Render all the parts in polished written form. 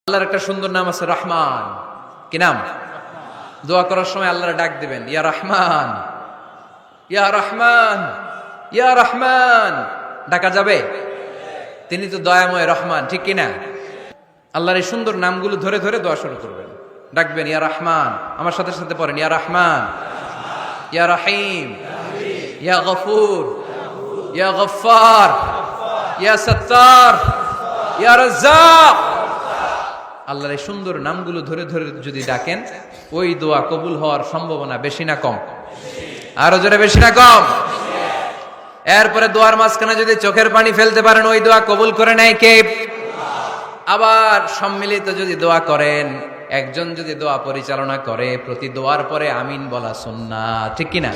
আল্লাহর একটা সুন্দর নাম আছে রহমান। কি নাম? দোয়া করার সময় আল্লাহর ডাক দিবেন, ইয়া রহমান, ইয়া রহমান, ইয়া রহমান। ডাকা যাবে? তিনি তো দয়াময় রহমান, ঠিক কিনা? আল্লাহর এই সুন্দর নামগুলো ধরে ধরে দোয়া শুরু করবেন, ডাকবেন ইয়া রহমান। আমার সাথে সাথে পড়েন, ইয়া রহমান, ইয়া রহিম, ইয়া গফুর, ইয়া গফফার, ইয়া সত্তার, ইয়া রাজ্জাক। আল্লাহর এই সুন্দর নামগুলো ধরে ধরে যদি ডাকেন, ওই দোয়া কবুল হওয়ার সম্ভাবনা বেশি না কম? আরো জোরে, বেশি না কম? এরপরে দোয়ার মাঝখানে যদি চোখের পানি ফেলতে পারেন, ওই দোয়া কবুল করে নেয় কে? আবার সম্মিলিত যদি দোয়া করেন, একজন যদি দোয়া পরিচালনা করে, প্রতি দোয়ার পরে আমিন বলা সুন্নাত, ঠিক কিনা?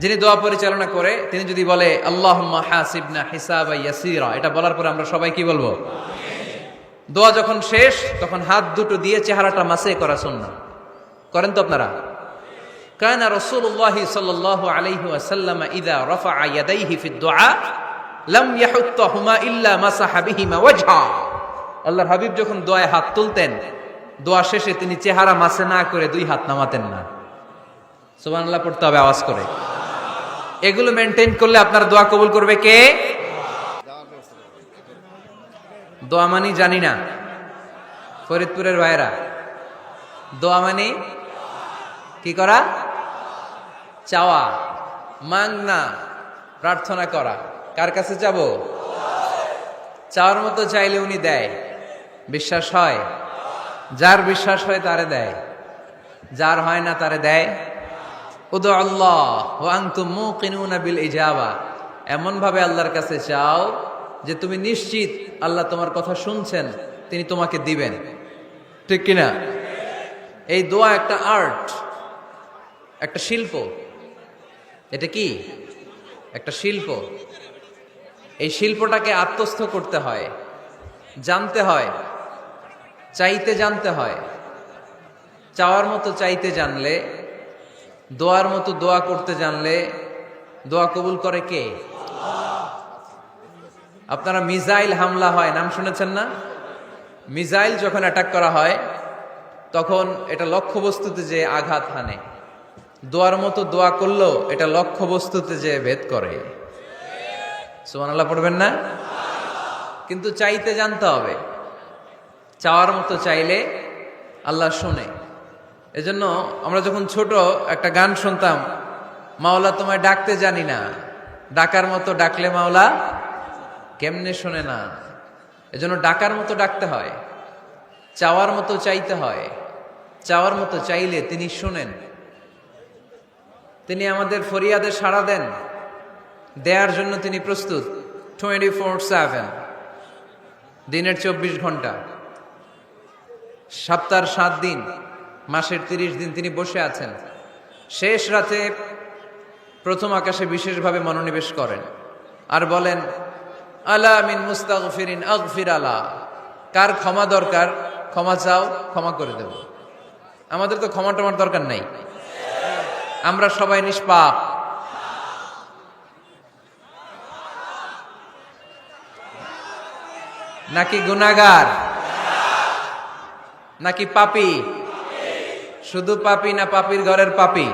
যিনি দোয়া পরিচালনা করে তিনি যদি বলে আল্লাহুম্মা হাসিবনা হিসাবান ইয়াসীরা, এটা বলার পরে আমরা সবাই কি বলবো? দোয়া যখন শেষ তখন হাত দুটো দিয়ে চেহারাটা মাসে করা সুন্নাত। করেন তো আপনারা? কানা রাসূলুল্লাহি সাল্লাল্লাহু আলাইহি ওয়াসাল্লাম ইযা রাফা'a ইয়াদাইহি ফিদ দুআ লাম ইয়াহুত্তাহুমা ইল্লা মাসাহা বিহিমা ওয়াজহা। আল্লাহর হাবিব যখন দোয়ায় হাত তুলতেন, দোয়া শেষে তিনি চেহারা মাসে না করে দুই হাত নামাতেন না। সুবহানাল্লাহ পড়তে হবে আওয়াজ করে। এগুলো মেনটেন করলে আপনার দোয়া কবুল করবে কে? দোয়া মানি জানি না, ফরিদপুরের ভাইরা, দোয়া মানি কি করা? চাওয়া, মাংনা, প্রার্থনা করা। কার কাছে চাবো? চাওয়ার মতো চাইলে উনি দেয়। বিশ্বাস হয়? যার বিশ্বাস হয় তারে দেয়, যার হয় না তারে দেয়। উদু আল্লাহ ওয়া আনতুম মুকিনুনা বিল ইজাবা, এমন ভাবে আল্লাহর কাছে চাও যে তুমি নিশ্চিত আল্লাহ তোমার কথা শুনছেন, তিনি তোমাকে দিবেন, ঠিক কিনা? এই দোয়া একটা আর্ট, একটা শিল্প। এটা কি? একটা শিল্প। এই শিল্পটাকে আত্মস্থ করতে হয়, জানতে হয়, চাইতে জানতে হয়। চাওয়ার মতো চাইতে জানলে, দোয়ার মতো দোয়া করতে জানলে দোয়া কবুল করে কে? আপনারা মিসাইল হামলা হয় নাম শুনেছেন না? মিসাইল যখন অ্যাটাক করা হয় তখন এটা লক্ষ্যবস্তুতে যে আঘাত হানে। দোয়ার মতো দোয়া করলেও এটা লক্ষ্যবস্তুতে যে ভেদ করে। সুবহানাল্লাহ পড়বেন না? কিন্তু চাইতে জানতে হবে। চাওয়ার মতো চাইলে আল্লাহ শুনে। এজন্য আমরা যখন ছোট একটা গান শুনতাম, মাওলা তোমায় ডাকতে জানি না, ডাকার মতো ডাকলে মাওলা কেমনে শোনে না। এজন্য ডাকার মতো ডাকতে হয়, চাওয়ার মতো চাইতে হয়। চাওয়ার মতো চাইলে তিনি শুনেন, তিনি আমাদের ফরিয়াদে সাড়া দেন, দেয়ার জন্য তিনি প্রস্তুত 24/7, দিনের 24 ঘন্টা, সপ্তাহের 7 দিন, মাসের 30 দিন তিনি বসে আছেন। শেষ রাতে প্রথম আকাশে বিশেষভাবে মনোনিবেশ করেন আর বলেন আলা মিন মুস্তাগফিরিন আগফির আলা, কার ক্ষমা দরকার ক্ষমা চাও, ক্ষমা করে দেব। আমাদের তো ক্ষমা টমার দরকার নাই, আমরা সবাই নিষ্পাপ। নাকি গুনাহগার? নাকি পাপী? শুধু পাপী না পাপীর ঘরের পাপী?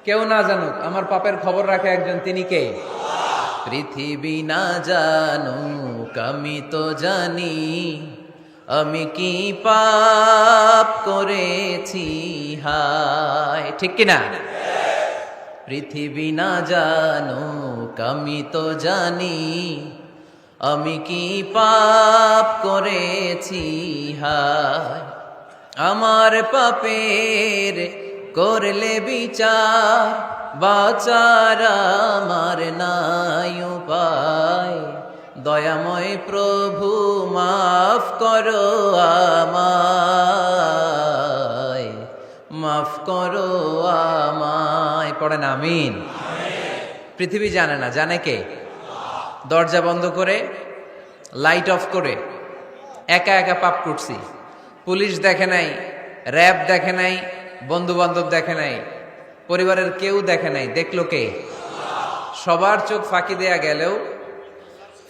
কেউ না জানুক, আমার পাপের খবর রাখে একজন, তিনি কে? পৃথিবী না জানুক আমি তো জানি, আমি কি পাপ করেছি হায়, ঠিক কিনা? পৃথিবী না জানুক আমি তো জানি, আমি কি পাপ করেছি হায়। আমার পাপের করলে বিচার, বাঁচার আমার নাই উপায়। দয়াময় প্রভু মাফ করো আমায়, মাফ করো আমায়। পড়েন আমিন। পৃথিবী জানে না, জানে কে? দরজা বন্ধ করে, লাইট অফ করে একা একা পাপ করছি। পুলিশ দেখে নাই, র্যাব দেখে নাই, বন্ধু বান্ধব দেখে নাই, পরিবারের কেউ দেখে নাই, দেখলো কে? সবার চোখ ফাঁকি দেয়া গেলেও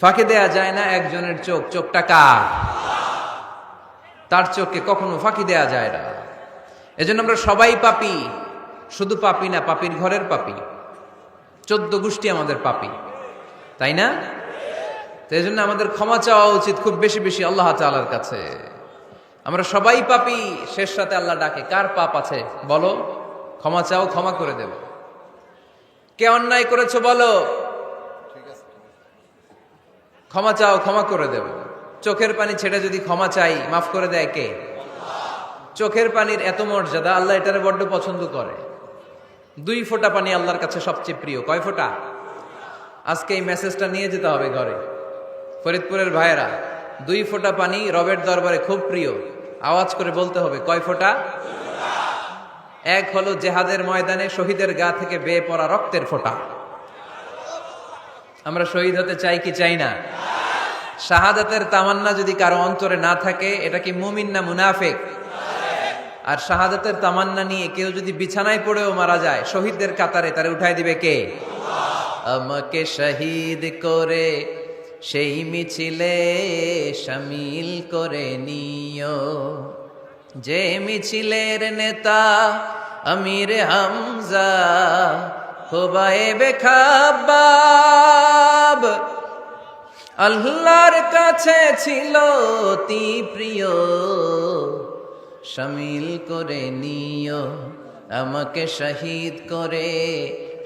ফাঁকি দেয়া যায় না একজনের চোখ। চোখটা কার? তার চোখকে কখনো ফাঁকি দেয়া যায় না। এজন্য আমরা সবাই পাপী, শুধু পাপী না, পাপীর ঘরের পাপী। 14 গোষ্ঠী আমাদের পাপী, তাই না? তো এই জন্য আমাদের ক্ষমা চাওয়া উচিত খুব বেশি বেশি আল্লাহ তাআলার কাছে। আমরা সবাই পাপী, শেষ রাতে আল্লাহ ডাকে, কার পাপ আছে বলো, ক্ষমা চাও, ক্ষমা করে দেব। কে অন্যায় করেছো বলো, ক্ষমা চাও, ক্ষমা করে দেব। চোখের পানি ছেড়ে যদি ক্ষমা চাই, মাফ করে দেয় কে? চোখের পানির এত মর্যাদা, আল্লাহ এটারে বড্ড পছন্দ করে। 2 ফোঁটা পানি আল্লাহর কাছে সবচেয়ে প্রিয়। কয় ফোঁটা? আজকে এই মেসেজটা নিয়ে যেতে হবে ঘরে। ফরিদপুরের ভাইয়েরা, 2 ফোঁটা পানি রবের দরবারে খুব প্রিয়। আওয়াজ করে বলতে হবে, কয় ফোঁটা? 1 হলো জেহাদের ময়দানে শহীদের গা থেকে বেয়ে পড়া রক্তের ফোঁটা। আমরা শহীদ হতে চাই কি চাই না? শাহাদাতের তামান্না যদি কারো অন্তরে না থাকে, এটা কি মুমিন না মুনাফিক? আর শাহাদাতের তামান্না নিয়ে কেউ যদি বিছানায় পড়েও মারা যায়, শহীদদের কাতারে তারে উঠাই দিবে কে? আমাকে শহীদ করে সেই মিছিলে শামিল করে নিও, যে মিছিলের নেতা আমির হামজা খোবায়েবে খাব্বাব। আল্লাহর কাছে ছিল অতি প্রিয়, শামিল করে নিও আমাকে শহীদ করে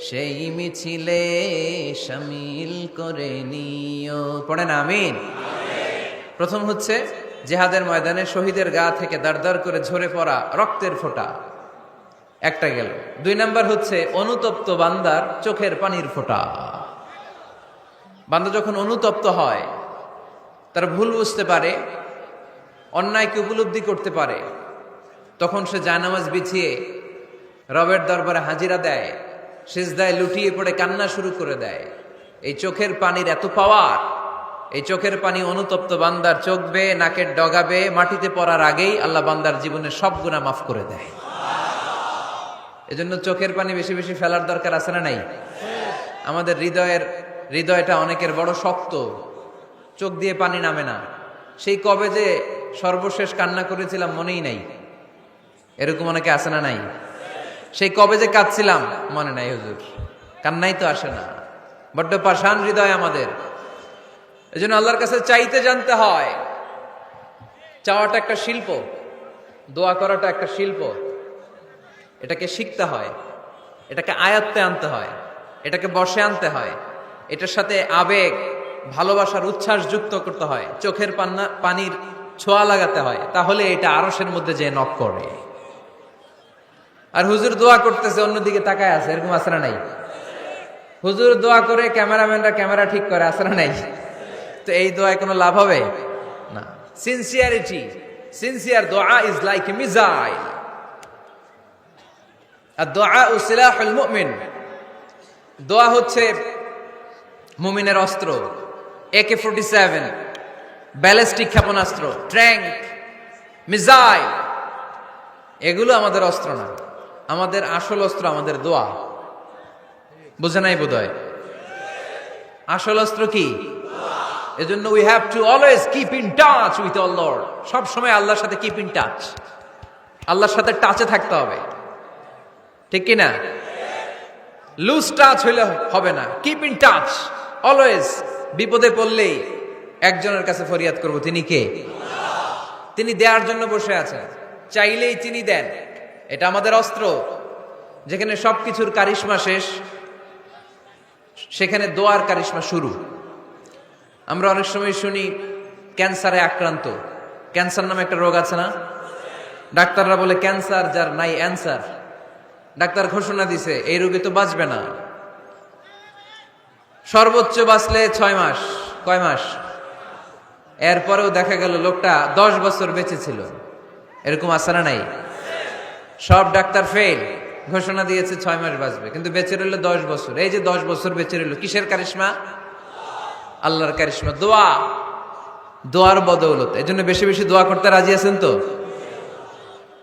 সেই মিছিলে শামিল করে নিও। পড়েন আমিন। প্রথম হচ্ছে জিহাদের ময়দানে শহীদের গা থেকে দাঁড় দাঁড় করে ঝরে পড়া রক্তের ফোঁটা, একটা গেল। 2 নাম্বার হচ্ছে অনুতপ্ত বান্দার চোখের পানির ফোঁটা। বান্দা যখন অনুতপ্ত হয়, তার ভুল বুঝতে পারে, অন্যায়কে উপলব্ধি করতে পারে, তখন সে জায়নামাজ বিছিয়ে রবের দরবারে হাজিরা দেয়, সিজদায় লুটিয়ে পড়ে কান্না শুরু করে দেয়। এই চোখের পানির এত পাওয়ার, এই চোখের পানি অনুতপ্ত বান্দার চোখ বেয়ে নাকের ডগাবে মাটিতে পড়ার আগেই আল্লাহ বান্দার জীবনের সব গুনাহ মাফ করে দেয়। এজন্য চোখের পানি বেশি বেশি ফেলার দরকার আছে না নাই? আমাদের হৃদয়টা অনেকের বড় শক্ত, চোখ দিয়ে পানি নামে না। সেই কবে যে সর্বশেষ কান্না করেছিলাম মনেই নাই, এরকম অনেকে আসে না নাই? সেই কবে যে কাঁদছিলাম মনে নাই হুজুর, কান্নাই তো আসে না। বড্ড পাষাণ হৃদয় আমাদের। এজন্য আল্লাহর কাছে চাইতে জানতে হয়। চাওয়াটা একটা শিল্প, দোয়া করাটা একটা শিল্প। এটাকে শিখতে হয়, এটাকে আয়ত্তে আনতে হয়, এটাকে বশে আনতে হয়, এটার সাথে আবেগ, ভালোবাসার উচ্ছ্বাস যুক্ত করতে হয়, চোখের পানির ছোঁয়া লাগাতে হয়, তাহলে এটা আরশের মধ্যে যে নক করে। আর হুজুর দোয়া করতেছে, অন্যদিকে তাকায় আছে, এরকম আছে না নাই? হুজুর দোয়া করে ক্যামেরাম্যানরা ক্যামেরা ঠিক করে, আছে না নাই? তো এই দোয়ায় কোনো লাভ হবে না। সিনসিয়ার দোয়া ইজ লাইক এ মিসাইল। আর দোয়া সিলাহুল মুমিন, দোয়া হচ্ছে মুমিনের অস্ত্র। AK-47 ব্যালিস্টিক ক্ষেপণাস্ত্র, ট্যাঙ্ক, মিসাইল, এগুলো আমাদের অস্ত্র না। আমাদের আসল অস্ত্র আমাদের দোয়া। বুঝে নাই বোধহয়? আসল অস্ত্র কি? এজন্য we have to always keep in touch with our Lord. সব সময় আল্লাহর সাথে কিপ ইন টাচ, আল্লাহর সাথে টাচে থাকতে হবে, ঠিক কি না? লুজ টাচ হইলে হবে না, কিপ ইন টাচ অলওয়েজ। বিপদে পড়লেই একজনের কাছে ফরিয়াদ করব, তিনি কে? তিনি দেওয়ার জন্য বসে আছেন, চাইলেই তিনি দেন। এটা আমাদের অস্ত্র। যেখানে সবকিছুর কারিশমা শেষ, সেখানে দোয়ার কারিশমা শুরু। আমরা অনেক সময় শুনি ক্যান্সারে আক্রান্ত। ক্যান্সার নামে একটা রোগ আছে না? ডাক্তাররা বলে ক্যান্সার যার নাই অ্যান্সার। ডাক্তার ঘোষণা দিছে এই রোগে তো বাঁচবে না, সর্বোচ্চ বাঁচলে 6 মাস। কয় মাস? এরপরেও দেখা গেল লোকটা 10 বছর বেঁচে ছিল। এরকম আছে না নাই? সব ডাক্তার ফেল, ঘোষণা দিয়েছে 6 মাস বাঁচবে, কিন্তু বেঁচে রইল 10 বছর। এই যে 10 বছর বেঁচে রইল, কিসের কারিশমা? আল্লাহর কারিশমা, দোয়া, দোয়ার বদৌলত। এই জন্য বেশি বেশি দোয়া করতে রাজি আছেন তো?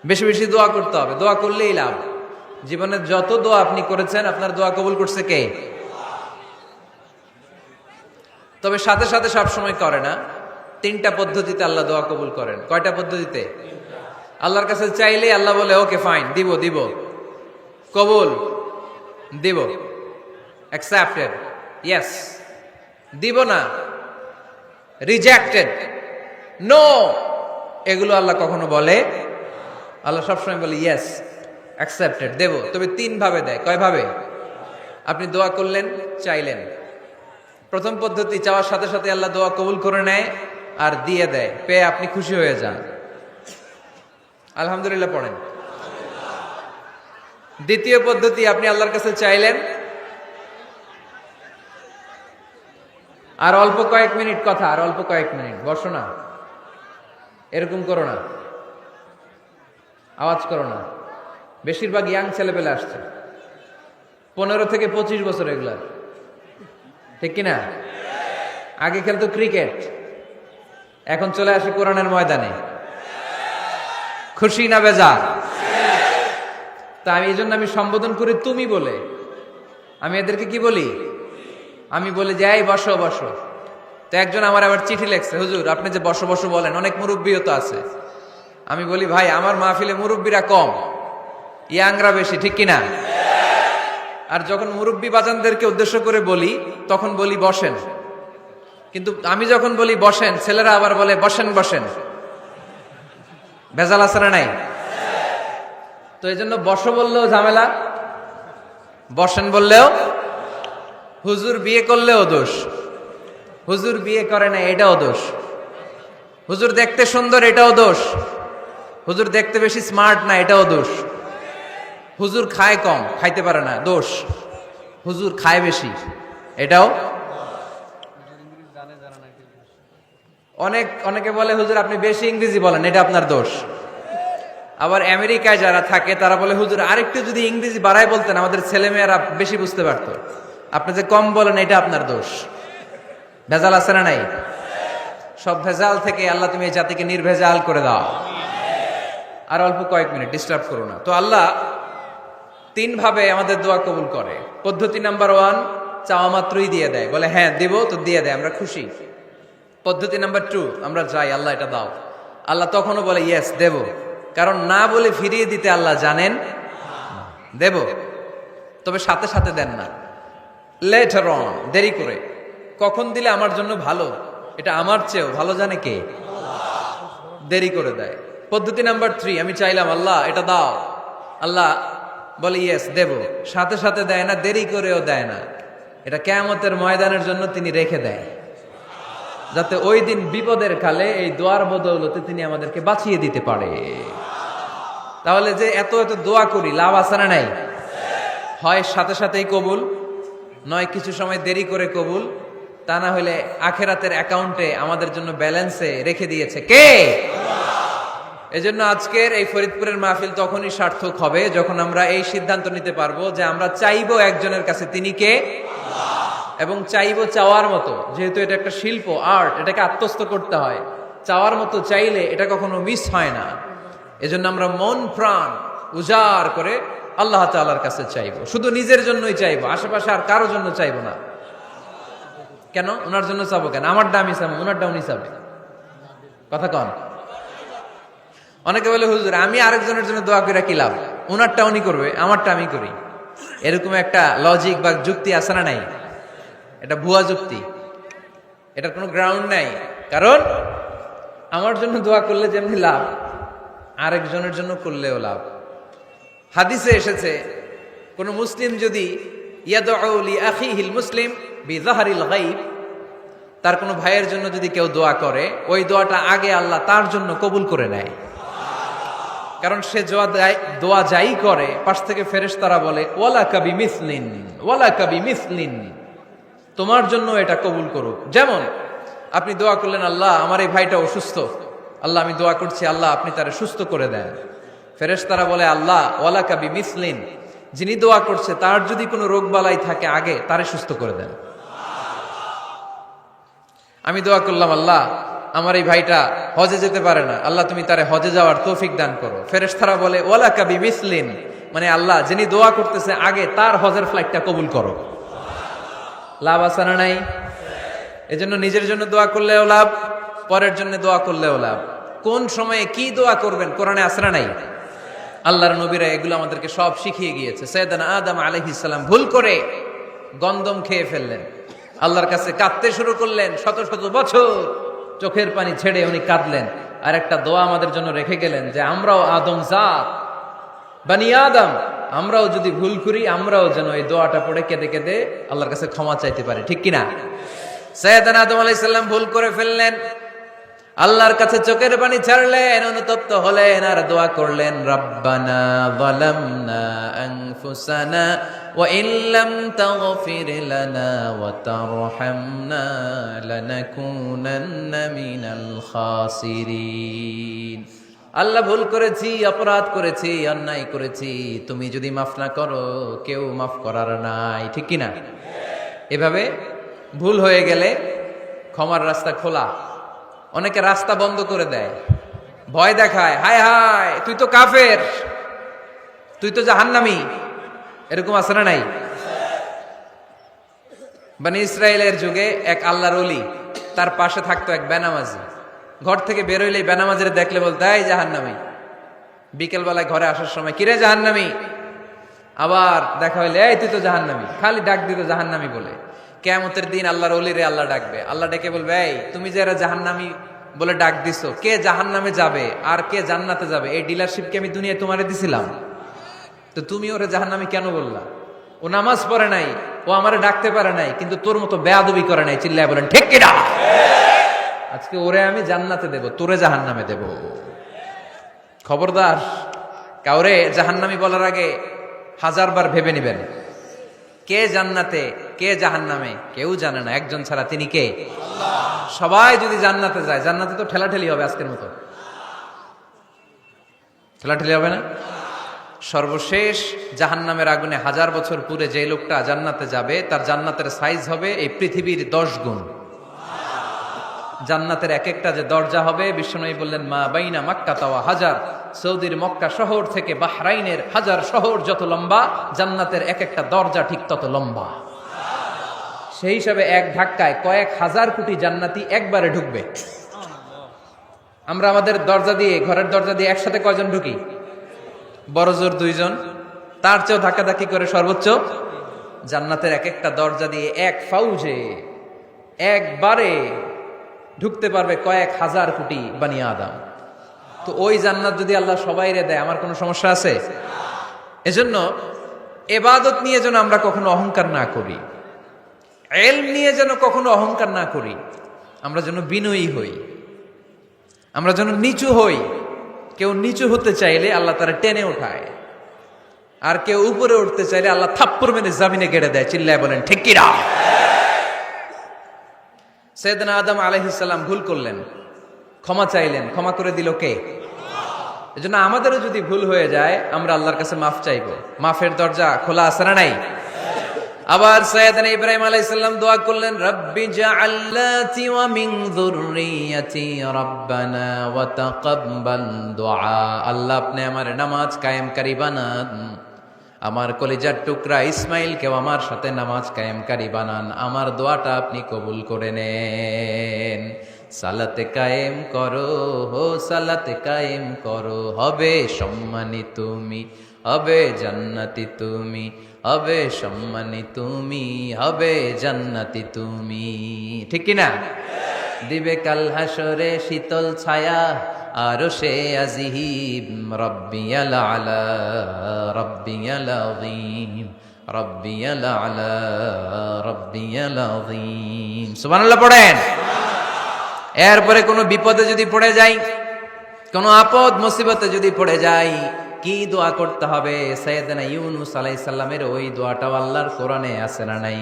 বেশি বেশি দোয়া করতে হবে, দোয়া করলেই লাভ। জীবনের যত দোয়া আপনি করেছেন, আপনার দোয়া কবুল করছে কে? তবে সাথে সাথে সব সময় করে না। তিনটা পদ্ধতিতে আল্লাহ দোয়া কবুল করেন। কয়টা পদ্ধতিতে? আল্লাহর কাছে চাইলে আল্লাহ বলে ওকে ফাইন, দিব দিব, কবুল, দিব, অ্যাকসেপ্টেড, ইয়েস। দিব না, রিজেক্টেড, নো, এগুলো আল্লাহ কখনো বলে? আল্লাহ সবসময় বলে ইয়েস, অ্যাকসেপ্টেড, দেব। তবে তিন ভাবে দেয়। কয় ভাবে? আপনি দোয়া করলেন, চাইলেন, প্রথম পদ্ধতি চাওয়ার সাথে সাথে আল্লাহ দোয়া কবুল করে নেয় আর দিয়ে দেয়, পেয়ে আপনি খুশি হয়ে যান, আলহামদুলিল্লাহ পড়েন। দ্বিতীয় পদ্ধতি, আপনি আল্লাহর কাছে চাইলেন, আর অল্প কয়েক মিনিট কথা, আর অল্প কয়েক মিনিট, বসো না, এরকম করো না, আওয়াজ করো না। বেশিরভাগ ইয়াং ছেলেপেলে আসছে, 15 থেকে 25 বছর, এগুলার, ঠিক কিনা? আগে খেলতো ক্রিকেট, এখন চলে আসে কোরআনের ময়দানে। খুশি না বেজার? তা আমি এই জন্য আমি সম্বোধন করি তুমি বলে। আমি এদেরকে কি বলি? আমি বলি যে এই বসো বসো। তো একজন আমার আবার চিঠি লেখছে, হুজুর আপনি যে বসো বসো বলেন, অনেক মুরব্বীও তো আছে। আমি বলি ভাই, আমার মাহফিলে মুরব্বীরা কম, ইয়াংরা বেশি, ঠিক কিনা? আর যখন মুরব্বী বাজানদেরকে উদ্দেশ্য করে বলি তখন বলি বসেন, কিন্তু আমি যখন বলি বসেন, ছেলেরা আবার বলে বসেন বসেন। ভেজাল আছে না নাই? তো এই জন্য বসো বললেও ঝামেলা, বসেন বললেও। হুজুর বিয়ে করলেও দোষ, হুজুর বিয়ে করে না এটাও দোষ, হুজুর দেখতে সুন্দর এটাও দোষ, হুজুর দেখতে বেশি স্মার্ট না এটাও দোষ, হুজুর খায় কম, খাইতে পারে না দোষ, হুজুর খায় বেশি এটাও। অনেকে বলে হুজুর আপনি বেশি ইংরেজি বলেন, এটা আপনার দোষ। আবার আমেরিকায় যারা থাকে তারা বলে হুজুর আরেকটু যদি ইংরেজি বাড়ায় বলতেন আমাদের ছেলেমেয়েরা বেশি বুঝতে পারতো, আপনি যে কম বলেন এটা আপনার দোষ। ভেজাল আছে না নাই? সব ভেজাল থেকে আল্লাহ তুমি এই জাতিকে নির্ভেজাল করে দাও। আর অল্প কয়েক মিনিট, ডিস্টার্ব করো না। তো আল্লাহ তিন ভাবে আমাদের দোয়া কবুল করে। পদ্ধতি নাম্বার 1, চাওয়া মাত্রই দিয়ে দেয়, বলে হ্যাঁ দিব, তো দিয়ে দেয়, আমরা খুশি। পদ্ধতি নাম্বার 2, আমরা যাই আল্লাহ এটা দাও, আল্লাহ তখনও বলে ইয়েস দেব, কারণ না বলে ফিরিয়ে দিতে আল্লাহ জানেন, দেব, তবে সাথে সাথে দেন না, লেটার অন, দেরি করে। কখন দিলে আমার জন্য ভালো, এটা আমার চেয়েও ভালো জানে কে? দেরি করে দেয়। পদ্ধতি নাম্বার 3, আমি চাইলাম আল্লাহ এটা দাও, আল্লাহ বলে ইয়েস দেব, সাথে সাথে দেয় না, দেরি করেও দেয় না। এটা কিয়ামতের ময়দানের জন্য তিনি রেখে দেয়, যাতে ওই দিন বিপদের কালে এই দোয়ার বদৌলতে তিনি আমাদেরকে বাঁচিয়ে দিতে পারে। তাহলে যে এত এত দোয়া করি, লাভ আছে না নাই? হয় সাথে সাথেই কবুল, নয় কিছু সময় দেরি করে কবুল, তা না হলে আখেরাতের অ্যাকাউন্টে আমাদের জন্য ব্যালেন্সে রেখে দিয়েছে কে? এজন্য আজকের এই ফরিদপুরের মাহফিল তখনই সার্থক হবে যখন আমরা এই সিদ্ধান্ত নিতে পারবো যে আমরা চাইবো একজনের কাছে, তিনি কে? এবং চাইবো চাওয়ার মতো, যেহেতু এটা একটা শিল্প, আর্ট, এটাকে আত্মস্থ করতে হয়। চাওয়ার মতো চাইলে এটা কখনো মিস হয় না। এজন্য আমরা মন প্রাণ উজাড় করে আল্লাহ তাআলার কাছে চাইবো, শুধু নিজের জন্যই চাইবো, আশেপাশে আর কারোর জন্য চাইবো না। কেন? ওনার জন্য চাবো কেন? আমারটা আমি চাবো, ওনারটা উনি চাবে, কথা কন। অনেকে বলে হুজুর আমি আরেকজনের জন্য দোয়া করে কি লাভ, ওনারটা উনি করবে, আমারটা আমি করি। এরকম একটা লজিক বা যুক্তি আছে না নাই? এটা ভুয়া যুক্তি, এটার কোনো গ্রাউন্ড নাই। কারণ আমার জন্য দোয়া করলে যেমনি লাভ, আরেকজনের জন্য করলেও লাভ। হাদিসে এসেছে কোন মুসলিম যদি ইয়াদউ লি আখিহিল মুসলিম বিযাহরিল গায়ব, তার কোনো ভাইয়ের জন্য যদি কেউ দোয়া করে, ওই দোয়াটা আগে আল্লাহ তার জন্য কবুল করে নেয়। কারণ সে দোয়া যাই করে, পাশ থেকে ফেরেশতারা বলে ওয়ালাকা বিমিসলিন, ওয়ালাকা বিমিসলিন, তোমার জন্য এটা কবুল করুক। যেমন আপনি দোয়া করলেন আল্লাহ আমার এই ভাইটা অসুস্থ, আল্লাহ আমি দোয়া করছি আল্লাহ আপনি তারে সুস্থ করে দেন। ফেরেশতারা বলে আল্লাহ ওয়ালাকা বিমিসলিন, যিনি দোয়া করছে তার যদি কোনো রোগ বালাই থাকে আগে তারে সুস্থ করে দেন। আমি দোয়া করলাম আল্লাহ আমার এই ভাইটা হজে যেতে পারে না, আল্লাহ তুমি তারে হজে যাওয়ার তৌফিক দান করো। ফেরেশতারা বলে ওয়ালাকা বিমিসলিন, মানে আল্লাহ যিনি দোয়া করতেছে আগে তার হজের ফ্লাইটটা কবুল করো। লাভ আছে না নাই? এজন্য নিজের জন্য দোয়া করলেও লাভ, পরের জন্য দোয়া করলেও লাভ। কোন সময়ে কি দোয়া করবেন কোরআনে আছে না নাই? আল্লাহর নবীরা এগুলো আমাদেরকে সব শিখিয়ে গিয়েছে। সাইয়েদনা আদম আলাইহিস সালাম ভুল করে গন্ধম খেয়ে ফেললেন, আল্লাহর কাছে কাঁদতে শুরু করলেন, শত শত বছর চোখের পানি ছেড়ে উনি কাঁদলেন। আর একটা দোয়া আমাদের জন্য রেখে গেলেন যে আমরাও আদম জাত, বানি আদম, আমরাও যদি ভুল করি আমরাও যেন এই দোয়াটা পড়ে কেঁদে কেঁদে আল্লাহর কাছে ক্ষমা চাইতে পারি, ঠিক কিনা? সাইয়েদনা আদম আলাইহিস সালাম ভুল করে ফেললেন, আল্লাহর কাছে চোখের পানি ছাড়লেন, অনুতপ্ত হলেন আর দোয়া করলেন, রব্বানা যালামনা আনফুসানা ওয়া ইল্লাম তাগফির লানা ওয়া তারহামনা লানাকুনান্না মিনাল খাসিরিন। আল্লাহ ভুল করেছি, অপরাধ করেছি, অন্যায় করেছি, তুমি যদি মাফ না করো কেউ মাফ করার নাই, ঠিক কিনা? এভাবে ভুল হয়ে গেলে ক্ষমার রাস্তা খোলা। অনেকে রাস্তা বন্ধ করে দেয়, ভয় দেখায়, হায় হায় তুই তো কাফের, তুই তো জাহান্নামী, এরকম আছে না নাই? বনি ইসরায়েলের যুগে এক আল্লাহর ওলি, তার পাশে থাকতো এক বেনামাজি। ঘর থেকে বেরোইলেই বেনামাজিরে দেখলে বলতো এই জাহান্নামী। বিকেল বেলায় ঘরে আসার সময় কিরে জাহান্নামী, আবার দেখা হইলে এই তুই তো জাহান্নামী, খালি ডাক দিত জাহান্নামী বলে। কিয়ামতের দিন আল্লাহর ওলিরে আল্লাহ ডাকবে, আল্লাহ ডেকে বলবে এই তুমি যে এরা জাহান্নামী বলে ডাক দিছো, কে জাহান্নামে যাবে আর কে জান্নাতে যাবে এই ডিলারশিপ কি আমি দুনিয়ায় তোমারে দিছিলাম? তো তুমি ওরে জাহান্নামী কেন বললা? ও নামাজ পড়ে নাই, ও আমারে ডাকতে পারে নাই, কিন্তু তোর মতো বেয়াদবি করে নাই। চিল্লায় বলেন ঠিক কিনা? আজকে ওরে আমি জান্নাতে দেব, তোরে জাহান্নামে দেব। খবরদার, কাউরে জাহান্নামী বলার আগে 1000 বার ভেবে নিবেন। কে জান্নাতে কে জাহান্নামে কেউ জানে না, একজন ছাড়া, তিনি কে? সবাই যদি জান্নাতে যায়, জান্নাতে তো ঠেলাঠেলি হবে, আজকের মতো ঠেলাঠেলি হবে না? সর্বশেষ জাহান্নামের আগুনে 1000 বছর পুরে যে লোকটা জান্নাতে যাবে তার জান্নাতের সাইজ হবে এই পৃথিবীর 10 গুণ। জান্নাতের এক একটা যে দরজা হবে, বিশ্বনবী বললেন মা বাইনা মাক্কা তাওয়া হাজার, সৌদির মক্কা শহর থেকে বাহরাইনের হাজার শহর যত লম্বা, জান্নাতের এক একটা দরজা ঠিক তত লম্বা। সেই হিসাবে এক ধাক্কায় কয়েক হাজার কোটি জান্নাতি একবারে ঢুকবে। আমরা আমাদের দরজা দিয়ে, ঘরের দরজা দিয়ে একসাথে কয়জন ঢুকি? বড় জোর 2 জন, তার চেয়েও ধাক্কাধাক্কি করে সর্বোচ্চ। জান্নাতের এক একটা দরজা দিয়ে এক ফাউজে একবারে ঢুকতে পারবে কয়েক হাজার কোটি বানি আদম। তো ওই জান্নাত যদি আল্লাহ সবাইরে দেয়, আমার কোনো সমস্যা আছে? এজন্য ইবাদত নিয়ে যেন আমরা কখনো অহংকার না করি, ইলম নিয়ে যেন কখনো অহংকার না করি, আমরা যেন বিনয়ী হই, আমরা যেন নিচু হই। কেউ নিচু হতে চাইলে আল্লাহ তারা টেনে ওঠায়, আর কেউ উপরে উঠতে চাইলে আল্লাহ থাপ্পড় মেরে জমিনে গেড়ে দেয়। চিল্লায় বলেন ঠিক কিনা? সাইয়েদনা আদম আলাইহিস সালাম ভুল করলেন, ক্ষমা চাইলেন, ক্ষমা করে দিল কে? এজন্য আমাদেরও যদি ভুল হয়ে যায় আমরা আল্লাহর কাছে মাফ চাইবো। মাফের দরজা খোলা আছে না নাই? আবার সাইয়েদনা ইব্রাহিম আলাইহিস সালাম দোয়া করলেন, রব্বি জাআল্লাতি ওয়া মিন যুররিয়াতি রব্বানা ওয়া তাকাব্বাল দুআ। আল্লাহ আপনি আমার নামাজ কায়েমকারী বানান, আমার কলিজার টুকরা ইসমাইলকেও আমার সাথে নামাজ কায়েমকারী বানান, আমার দোয়াটা আপনি কবুল করে নেন। সালাতে কায়েম করো, হো সালাতে কায়েম করো, হবে সম্মানী তুমি, হবে জান্নাতি তুমি, হবে সম্মানী তুমি, হবে জান্নাতি তুমি, ঠিক কিনা? দিবে কাল হাসরে শীতল ছায়া আরশে আজিম, রব্বিয়াল আলা রব্বিয়াল আযীম, রব্বিয়াল আলা রব্বিয়াল আযীম। সুবহানাল্লাহ পড়েন। এরপরে কোনো বিপদে যদি পড়ে যাই, কোনো আপদ মুসিবতে যদি পড়ে যাই, কি দোয়া করতে হবে? সাইয়েদনা ইউনূস আলাইহিস সালামের ওই দোয়াটাও আল্লাহর কোরআনে আছে না নাই?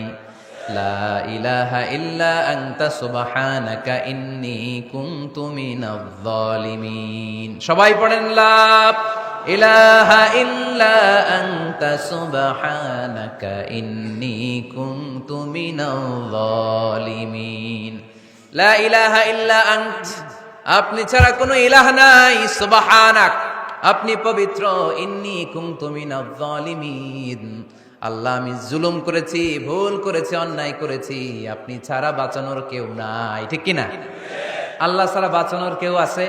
লা ইলাহা ইল্লা আনতা সুবহানাকা ইন্নী কুনতু মিনাজ জালিমিন। সবাই পড়েন লা ইলাহা ইল্লা আনতা সুবহানাকা ইন্নী কুনতু মিনাজ জালিমিন। লা ইলাহা ইল্লা আনত, আপনি ছাড়া কোনো ইলাহ নাই, সুবহানাক, আপনি পবিত্র, ইন্নী কুনতু মিনাজ জালিমিন, আল্লাহ আমি জুলুম করেছি, ভুল করেছি, অন্যায় করেছি, আপনি ছাড়া বাঁচানোর কেউ নাই, ঠিক কিনা? আল্লাহ ছাড়া বাঁচানোর কেউ আছে?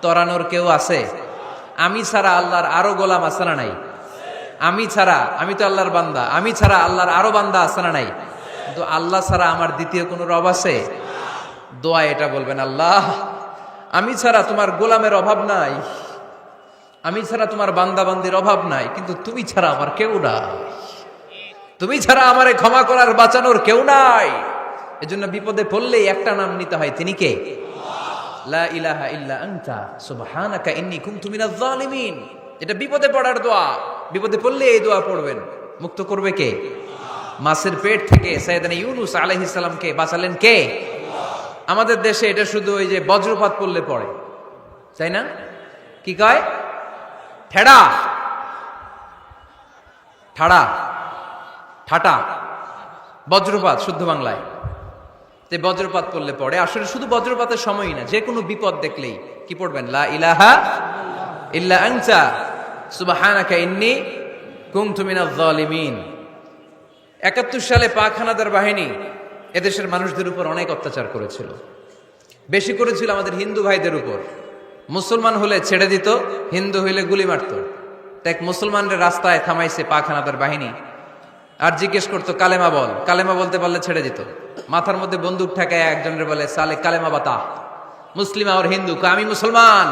তরানোর কেউ আছে? আমি ছাড়া আল্লাহর আরো গোলাম আছে না নাই? আমি ছাড়া, আমি তো আল্লাহর বান্দা, আমি ছাড়া আল্লাহর আরো বান্দা আছে না নাই? কিন্তু আল্লাহ ছাড়া আমার দ্বিতীয় কোনো রব আছে? দোয়া এটা বলবেন, আল্লাহ আমি ছাড়া তোমার গোলামের অভাব নাই, আমি ছাড়া তোমার বান্দা বান্দির অভাব নাই, কিন্তু তুমি ছাড়া আমার কেউ নাই, তুমি ছাড়া আমারে ক্ষমা করার বাঁচানোর কেউ নাই। এজন্য বিপদে পড়লেই একটা নাম নিতে হয়, তিনি কে? লা ইলাহা ইল্লা আনতা সুবহানাকা ইন্নী কুনতু মিনাজ জালিমিন। এটা বিপদে পড়ার দোয়া, বিপদে পড়লে এই দোয়া পড়বেন। মুক্ত করবে কে? মাছের পেট থেকে সাইয়েদনা ইউনূস আলাইহিস সালামকে বাঁচালেন কে? আমাদের দেশে এটা শুধু ওই যে বজ্রপাত পড়লে পড়ে, তাই না? কি কয়? ঠেড়া, ঠাড়া, ঠাটা, বজ্রপাত শুদ্ধ বাংলায়। যে বজ্রপাত পড়লে পড়ে, আসলে শুধু বজ্রপাতের সময়ই না, যে কোনো বিপদ দেখলেই কি পড়বেন? লা ইলাহা ইল্লা আনতা সুবহানাকা ইন্নী কুনতু মিনাজ জালিমিন। ৭১ সালে পাক হানাদার বাহিনী এদেশের মানুষদের উপর অনেক অত্যাচার করেছিল, বেশি করেছিল আমাদের হিন্দু ভাইদের উপর। মুসলমান হলে ছেড়ে দিত, হিন্দু হইলে গুলি মারত। এক মুসলমানদের রাস্তায় থামাইছে পাক হানাদার বাহিনী, আর জিজ্ঞেস করতো কালেমা বল, কালেমা বলতে পারলে ছেড়ে দিত। মাথার মধ্যে বন্দুক ঠেকায় একজনের বলে সালে কালেমা বাতা, মুসলিম আর হিন্দু, আমি মুসলমান,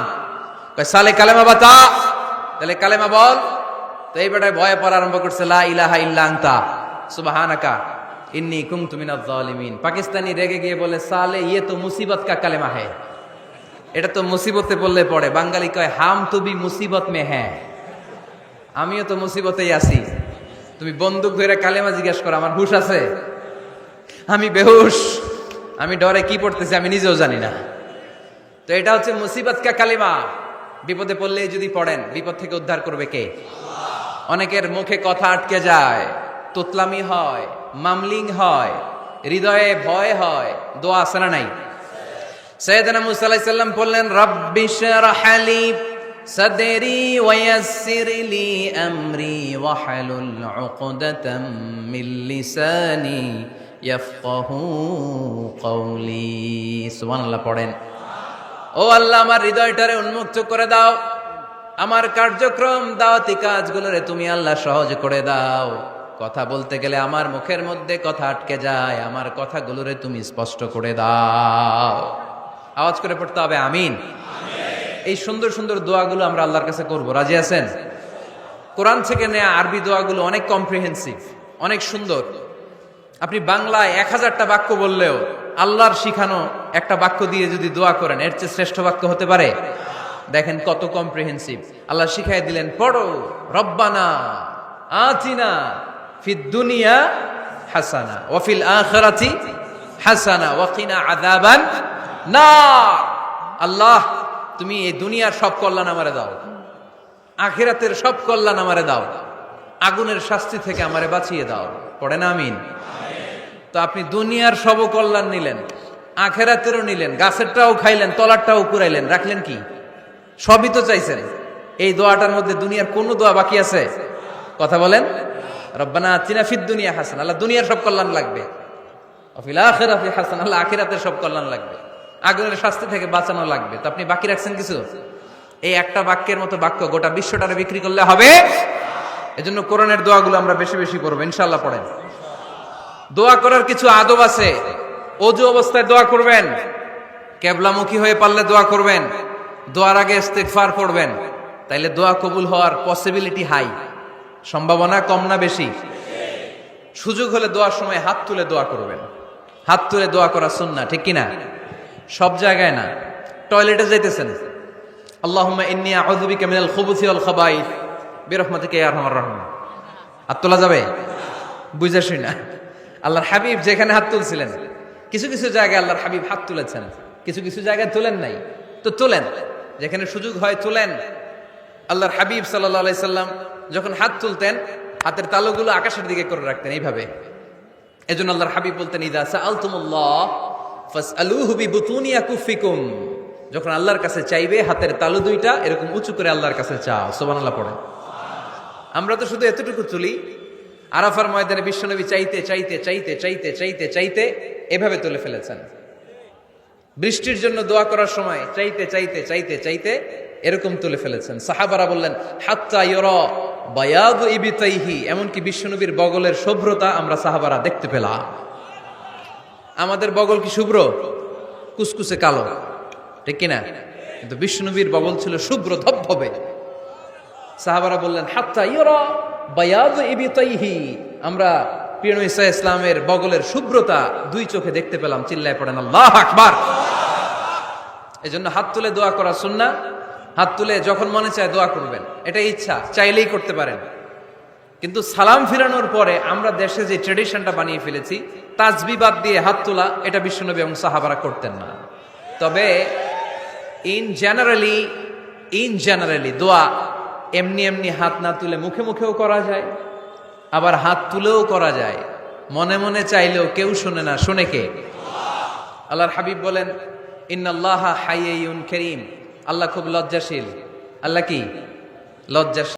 সালে কালেমা বাতা, তাহলে কালেমা বল। তো এই বেটায় ভয়ে পড়া আরম্ভ করছে, লা ইলাহা ইল্লা আনতা সুবহানাকা ইন্নী কুনতু মিনাজ জালিমিন। পাকিস্তানি রেগে গিয়ে বলে, সালে ইয়ে তো মুসিবত কা কালেমা হ্যায়, এটা তো মুসিবতে বললে পড়ে। বাঙালি কয়, হাম তো ভি মুসিবত মে হ্যাঁ, আমিও তো মুসিবতেই আছি। তুমি বন্দুক ধরে কালেমা জিজ্ঞেস করো, আমার হুশ আছে? আমি বেহুশ, আমি ডরে কি পড়তেছি আমি নিজেও জানি না। তো এটা হচ্ছে মুসিবত কা কালেমা। বিপদে পড়লে যদি পড়েন, বিপদ থেকে উদ্ধার করবে কে? অনেকের মুখে কথা আটকে যায়, তোতলামি হয়, মামলিং হয়, হৃদয়ে ভয় হয়, দোয়া আছে না নাই? সাইয়েদনা মুসা আলাইহিস সালাম বললেন, রাব্বি শরহ লি সাদরি ওয়ায়াসসির লি আমরি ওয়াহলুল উকদাতাম মিন লিসানি ইয়াফকাহু কওলি। সুবহানাল্লাহ পড়েন। ও আল্লাহ, আমার হৃদয়টারে উন্মুক্ত করে দাও, আমার কার্যক্রম দাওয়াতি কাজগুলোরে তুমি আল্লাহ সহজ করে দাও। কথা বলতে গেলে আমার মুখের মধ্যে কথা আটকে যায়, আমার কথাগুলোরে তুমি স্পষ্ট করে দাও। আওয়াজ করে পড়তে হবে আমিন। এই সুন্দর সুন্দর দোয়াগুলো আমরা আল্লাহর কাছে করব, রাজি আছেন? কোরআন থেকে নেয়া আরবি দোয়াগুলো অনেক কম্প্রিহেন্সিভ, অনেক সুন্দর। আপনি বাংলায় 1000টা বাক্য বললেও আল্লাহর শিখানো একটা বাক্য দিয়ে যদি দোয়া করেন, এর চেয়ে শ্রেষ্ঠ বাক্য হতে পারে? দেখেন কত কম্প্রিহেন্সিভ। আল্লাহ শিখাই দিলেন, পড়ো রব্বানা আতিনা ফিদ দুনিয়া হাসানা ওয়া ফিল আখিরাতি হাসানা ওয়া কিনা আযাবান নার। আল্লাহ, তুমি এই দুনিয়ার সব কল্যাণ আমারে দাও, আখিরাতের সব কল্যাণ আমারে দাও, আগুনের শাস্তি থেকে আমারে বাঁচিয়ে দাও। পড়েন আমিন। তো আপনি দুনিয়ার সব কল্যাণ নিলেন, আখিরাতেরও নিলেন, গাছেরটাও খাইলেন, তলারটাও কুড়াইলেন, রাখলেন কি? সবই তো চাইছেন। এই দোয়াটার মধ্যে দুনিয়ার কোন দোয়া বাকি আছে? কথা বলেন। রব্বানা আতিনা ফিদ দুনিয়া হাসানা, আল্লাহ দুনিয়ার সব কল্যাণ লাগবে। ওয়া ফিল আখিরাতি হাসানা, আল্লাহ আখিরাতের সব কল্যাণ লাগবে, আগুনের শাস্তি থেকে বাঁচানো লাগবে। তো আপনি বাকি রাখছেন কিছু? এই একটা বাক্যের মতো বাক্য গোটা বিশ্বটারে বিক্রি করলে হবে? এজন্য কোরআনের দোয়াগুলো আমরা বেশি বেশি পড়বো ইনশাআল্লাহ। পড়েন। দোয়া করার কিছু আদব আছে। ওযু অবস্থায় দোয়া করবেন, কিবলামুখী হয়ে পারলে দোয়া করবেন, দোয়ার আগে ইস্তিগফার পড়বেন, তাইলে দোয়া কবুল হওয়ার পসিবিলিটি হাই, সম্ভাবনা কম না বেশি? সুযোগ হলে দোয়ার সময় হাত তুলে দোয়া করবেন। হাত তুলে দোয়া করা সুন্নাহ, ঠিক কিনা? সব জায়গায় না। টয়লেটে যাইতেছেন, আল্লাহুম্মা ইন্নী আউযু বিকা মিনাল খুবুসি ওয়াল খাবাইস বিরহমাতিকা ইয়া আরহামার রাহিমিন। হাত তোলা যাবে? বুঝাসই না। আল্লাহর হাবিব যেখানে হাত তুলছিলেন, কিছু কিছু জায়গায় আল্লাহর হাবিব হাত তুলেছেন, কিছু কিছু জায়গায় তুলেন নাই। তো তুলেন, যেখানে সুযোগ হয় তুলেন। আল্লাহর হাবিব সাল্লাল্লাহু আলাইহি সাল্লাম যখন হাত তুলতেন, হাতের তালুগুলো আকাশের দিকে করে রাখতেন এইভাবে। এজন্য আল্লাহর হাবিব বলতেন, ইযা সাআলতুমুল্লাহ ফাসআলুহু বিবুতুনি আকুফিকুম। যখন আল্লাহর কাছে চাইবে, হাতের তালু দুইটা এরকম উঁচু করে আল্লাহর কাছে চাও। সুবহানাল্লাহ পড়েন। আমরা তো শুধু এতটুকু তুলি। আরাফার ময়দানে বিশ্বনবী চাইতে চাইতে চাইতে চাইতে চাইতে চাইতে এভাবে তুলে ফেলেছেন। বৃষ্টির জন্য দোয়া করার সময় চাইতে চাইতে চাইতে চাইতে এরকম তুলে ফেলেছেন। সাহাবারা বললেন হাত্তা ইউরা বায়াদু ইবতাইহি, এমনকি বিশ্বনবীর বগলের শুভ্রতা আমরা সাহাবারা দেখতে পেলাম। আমাদের বগল কি শুভ্র? কুসকুসে কালো, ঠিক কিনা? কিন্তু বিশ্বনবীর বগল ছিল শুভ্র ধবধবে। সাহাবারা বললেন হাত্তা ইউরা বায়াদু ইবতাইহি, আমরা প্রিয় নবী সাল্লাল্লাহু আলাইহি ইসলামের বগলের শুভ্রতা দুই চোখে দেখতে পেলাম। চিল্লায় পড়েন আল্লাহু আকবার। এজন্য হাত তুলে দোয়া করা সুন্নাহ। হাত তুলে যখন মনে চায় দোয়া করবেন, এটা ইচ্ছা, চাইলেই করতে পারেন। কিন্তু সালাম ফিরানোর পরে আমরা দেশে যে ট্রেডিশনটা বানিয়ে ফেলেছি, তাসবিহ বাদ দিয়ে হাত তোলা, এটা বিশ্বনবী এবং সাহাবারা করতেন না। তবে ইন জেনারেলি দোয়া এমনি এমনি হাত না তুলে মুখে মুখেও করা যায়, আবার হাত তুলেও করা যায়। মনে মনে চাইলেও কেউ শুনে না, শুনে কে? আল্লাহর হাবিব বলেন ইন্নাল্লাহা হাইয়্যুন কারীম, আল্লাহ খুব লজ্জাশীল। আল্লাহ কি? লজ্জাশীল।